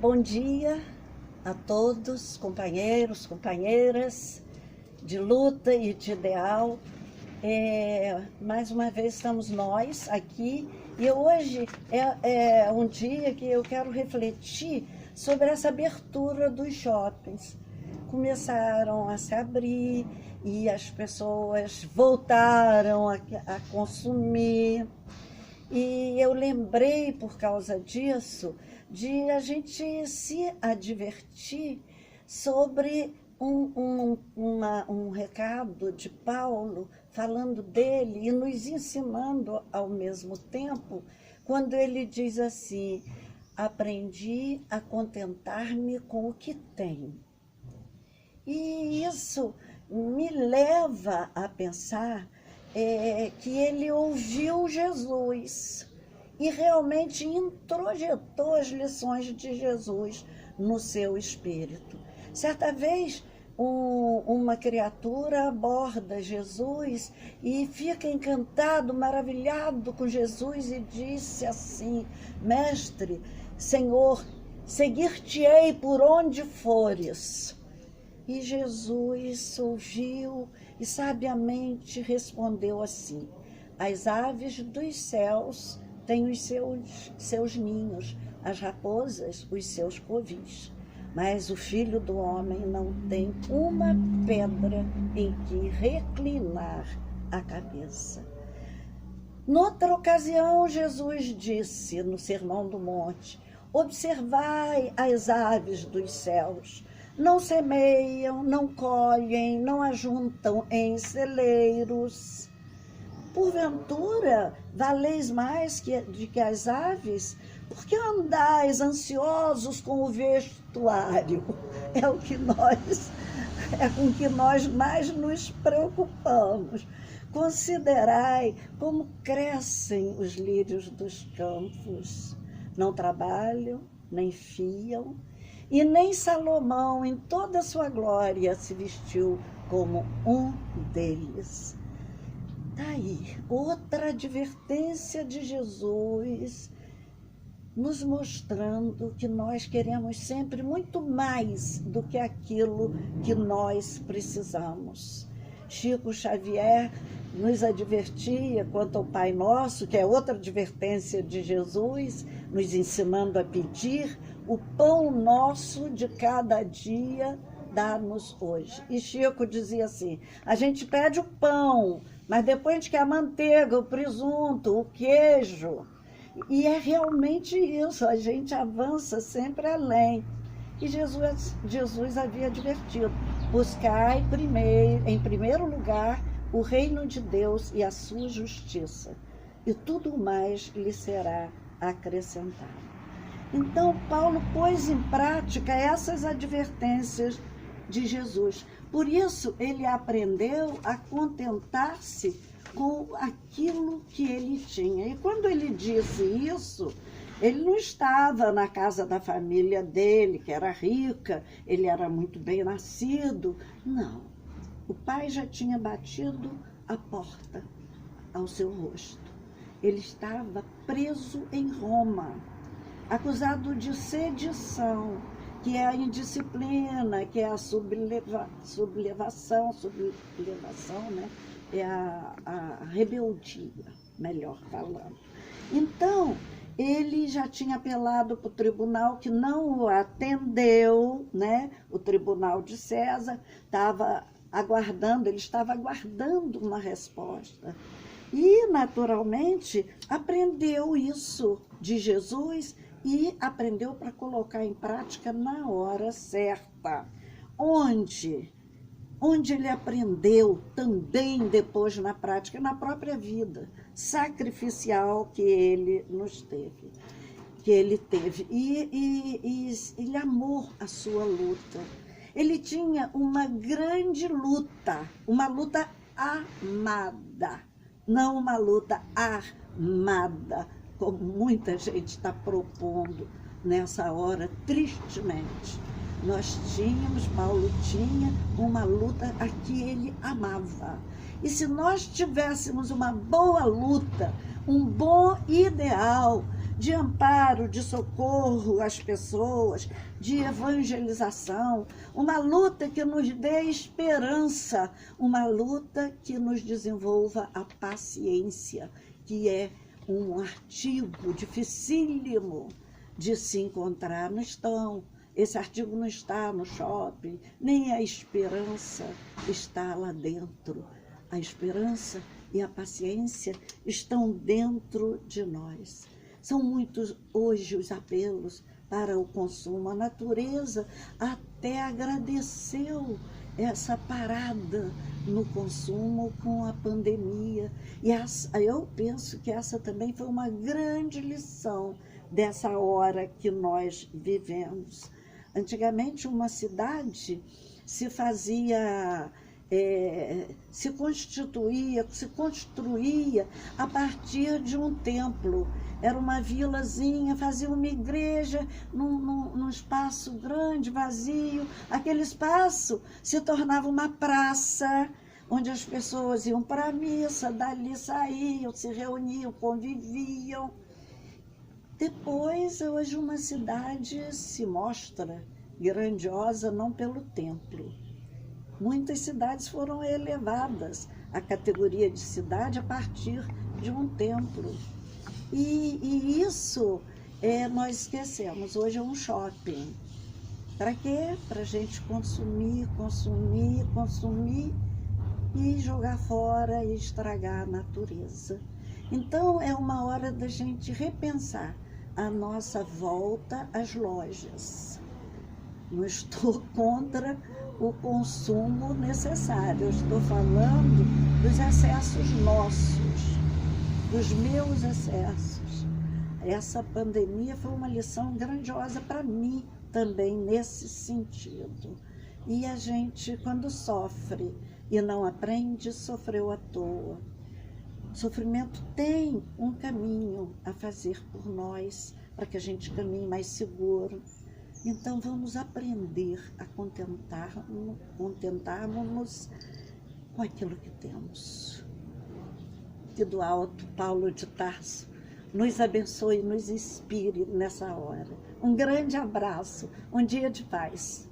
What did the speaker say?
Bom dia a todos, companheiros, companheiras de luta e de ideal. Mais uma vez estamos nós aqui e hoje é um dia que eu quero refletir sobre essa abertura dos shoppings. Começaram a se abrir e as pessoas voltaram a consumir. E eu lembrei, por causa disso, de a gente se advertir sobre um recado de Paulo, falando dele e nos ensinando ao mesmo tempo, quando ele diz assim: aprendi a contentar-me com o que tenho. E isso me leva a pensar que ele ouviu Jesus e realmente introjetou as lições de Jesus no seu espírito. Certa vez, uma criatura aborda Jesus e fica encantado, maravilhado com Jesus e disse assim: Mestre, Senhor, seguir-te-ei por onde fores. E Jesus ouviu e sabiamente respondeu assim: as aves dos céus têm os seus ninhos, as raposas os seus covis, mas o Filho do Homem não tem uma pedra em que reclinar a cabeça. Noutra ocasião, Jesus disse no Sermão do Monte: observai as aves dos céus, não semeiam, não colhem, não ajuntam em celeiros. Porventura, valeis mais do que as aves? Por que andais ansiosos com o vestuário? É com que nós mais nos preocupamos. Considerai como crescem os lírios dos campos. Não trabalham, nem fiam, e nem Salomão, em toda a sua glória, se vestiu como um deles. Daí, outra advertência de Jesus, nos mostrando que nós queremos sempre muito mais do que aquilo que nós precisamos. Chico Xavier nos advertia quanto ao Pai Nosso, que é outra advertência de Jesus, nos ensinando a pedir: o pão nosso de cada dia dá-nos hoje. E Chico dizia assim: a gente pede o pão, mas depois a gente quer a manteiga, o presunto, o queijo. E é realmente isso, a gente avança sempre além. E Jesus havia advertido: buscai em primeiro lugar o reino de Deus e a sua justiça, e tudo mais lhe será acrescentado. Então, Paulo pôs em prática essas advertências de Jesus. Por isso, ele aprendeu a contentar-se com aquilo que ele tinha. E quando ele disse isso, ele não estava na casa da família dele, que era rica, ele era muito bem nascido. Não. O pai já tinha batido a porta ao seu rosto. Ele estava preso em Roma, acusado de sedição, que é a indisciplina, que é a sublevação, né? É a rebeldia, melhor falando. Então, ele já tinha apelado para o tribunal, que não o atendeu, né? O tribunal de César ele estava aguardando uma resposta. E, naturalmente, aprendeu isso de Jesus e aprendeu para colocar em prática na hora certa. Onde ele aprendeu também depois na prática, na própria vida sacrificial que ele teve. E ele amou a sua luta. Ele tinha uma grande luta, uma luta amada, não uma luta armada, como muita gente está propondo nessa hora, tristemente. Paulo tinha uma luta a que ele amava. E se nós tivéssemos uma boa luta, um bom ideal, de amparo, de socorro às pessoas, de evangelização, uma luta que nos dê esperança, uma luta que nos desenvolva a paciência, que é um artigo dificílimo de se encontrar. Esse artigo não está no shopping, nem a esperança está lá dentro. A esperança e a paciência estão dentro de nós. São muitos hoje os apelos para o consumo. A natureza até agradeceu essa parada no consumo com a pandemia. E eu penso que essa também foi uma grande lição dessa hora que nós vivemos. Antigamente, uma cidade se fazia, se construía a partir de um templo. Era uma vilazinha, fazia uma igreja num espaço grande, vazio. Aquele espaço se tornava uma praça, onde as pessoas iam para a missa, dali saíam, se reuniam, conviviam. Depois, hoje, uma cidade se mostra grandiosa não pelo templo. Muitas cidades foram elevadas à categoria de cidade a partir de um templo. E isso nós esquecemos. Hoje é um shopping. Para quê? Para a gente consumir e jogar fora e estragar a natureza. Então, é uma hora da gente repensar a nossa volta às lojas. Não estou contra o consumo necessário, eu estou falando dos excessos nossos, dos meus excessos. Essa pandemia foi uma lição grandiosa para mim também nesse sentido. E a gente, quando sofre e não aprende, sofreu à toa. O sofrimento tem um caminho a fazer por nós, para que a gente caminhe mais seguro. Então, vamos aprender a contentarmos-nos com aquilo que temos. Que do alto, Paulo de Tarso, nos abençoe e nos inspire nessa hora. Um grande abraço, um dia de paz.